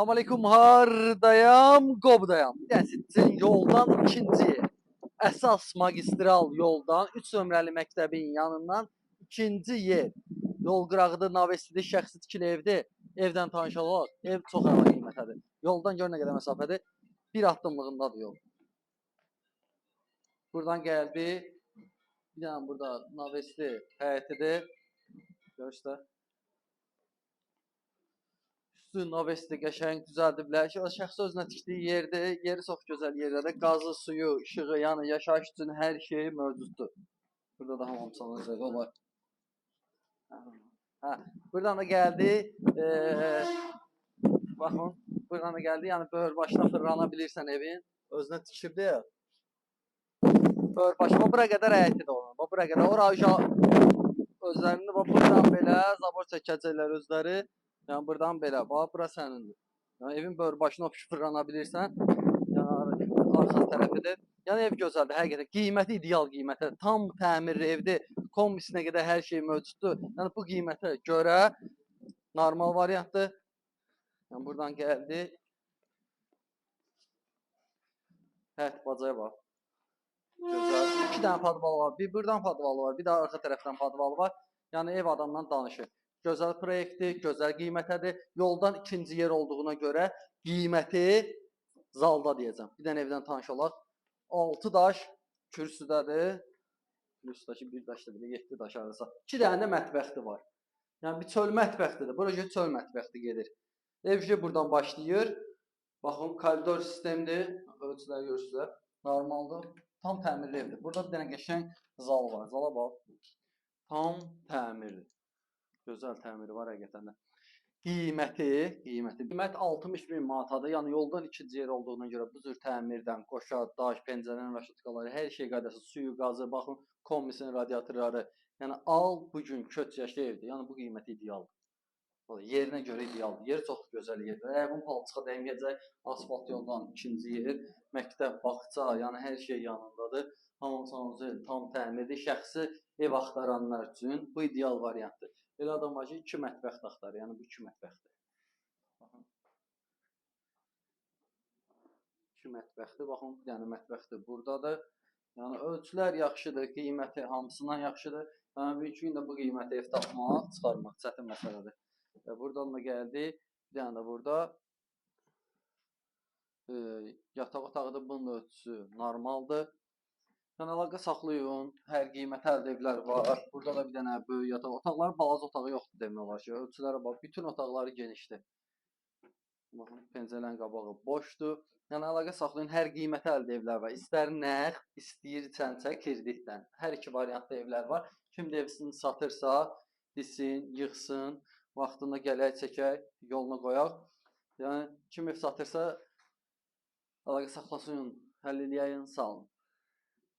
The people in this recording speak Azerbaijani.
Selamünaleyküm, hardayam, qobdayam. Sizin yoldan ikinci, əsas magistral yoldan 3 nömrəli məktəbin yanından ikinci yer. Yol qırağıdır, navestidir, şəxsi tikili evdir. Evdən tanış olaq. Ev çox əla qiymətədir. Yoldan gör nə qədər məsafədir. Bir addımlığındadır yol. Buradan gəldi. Bir dənə burada navesti həyətidir. Görürsünüz. Üstü navesti qəşəng düzəldiblər ki, o şəxsi özünə tikdiyi yerdir. Yeri çox gözəl yerdədir. Qazı, suyu, işığı, yəni yaşayış üçün hər şey mövcuddur. Burada da hamamçanın özəli olar. Buradan da gəldi. Baxın, buradan da gəldi. Yəni böyür başına fırlana bilirsən evin. Özünə tikirdi ya. Böyür başına bura qədər həyətidir onun. Bura qədər. Ora özlərində buradan belə zabor çəkəcəklər özləri. Yəni buradan belə, bax, bura sənindir. Yəni evin böyür başına fırlana bilirsən. Yəni arxa tərəfidir. Yəni ev gözəldir, həqiqətən. Qiyməti ideal qiymətə. Tam təmirli evdir. Kombisinə qədər hər şey mövcuddur. Yəni bu qiymətə görə normal variantdır. Yəni buradan gəldi. Həyət bacaya bax. Gözəl. 2 dənə padval var. Bir buradan padvalı var, bir də arxa tərəfdən padvalı var. Yəni ev adamla danışır. Gözəl proyektdir, gözəl qiymətədir. Yoldan ikinci yer olduğuna görə qiyməti zalda deyəcəm. Bir dənə evdən tanış olaq. 6 daş kürsüdədir. Kürsüdəki 1 daşdır, 7 daş arası. 2 dənə də mətbəxti var. Yəni bir çöl mətbəxtidir. Bura çöl mətbəxti gedir. Ev buradan başlayır. Baxın, koridor sistemdir. Ölçüləri görürsünüz. Normaldır. Tam təmirli evdir. Burada bir dənə qəşəng zal var. Zala bax. Tam təmirli. Gözəl təmiri var həqiqətən də. Qiymət 60.000 manatadır. Yəni yoldan ikinci yer olduğuna görə bu cür təmirdən, qoşa, daş, pəncərənin raşatkaları, hər şey qaydası, suyu, qazı, baxın, kombisinin radiatorları. Yəni al bu gün köç yaşlı evdir. Yəni bu qiyməti idealdır. Yerinə görə idealdır. Yer çox gözəl yerdir. Əgər palçığa dəngəcək, asfalt yoldan ikinci yer, məktəb, bağça, yəni hər şey yanındadır. Hamamçanızı tam təmirli, şəxsi ev axtaranlar üçün bu ideal variantdır. Elə adam var ki, 2 mətbəxt axtarır. Yəni bu 2 mətbəxtdir. 2 mətbəxtdir. Baxın, bir dənə mətbəxtdir buradadır. Yəni ölçülər yaxşıdır, qiyməti hamısından yaxşıdır. Yəni bir gün də bu qiyməti ev tapmaq, çıxarmaq çətin məsələdir. Buradan da gəldi. Bir dənə də burada yataq otağıdır. Bunun ölçüsü normaldır. Yəni əlaqə saxlayın. Hər qiymət əldə evlər var. Burada da bir dənə böyük yataq otaqları, balaca otağı yoxdur demək olar ki. Ölçülərə bax, bütün otaqları genişdir. Baxın, pəncərələrin qabağı boşdur. Yəni əlaqə saxlayın. Hər qiymət əldə evlər var. İstər nağd, istəyirsə kreditdən. Hər iki variantlı evlər var. Kim də evini satırsa, desin, yığsın, vaxtında gələk, çəkək, yoluna qoyaq. Yəni kim ev satırsa, əlaqə saxlasın, həll eləyəyin, sağ olun.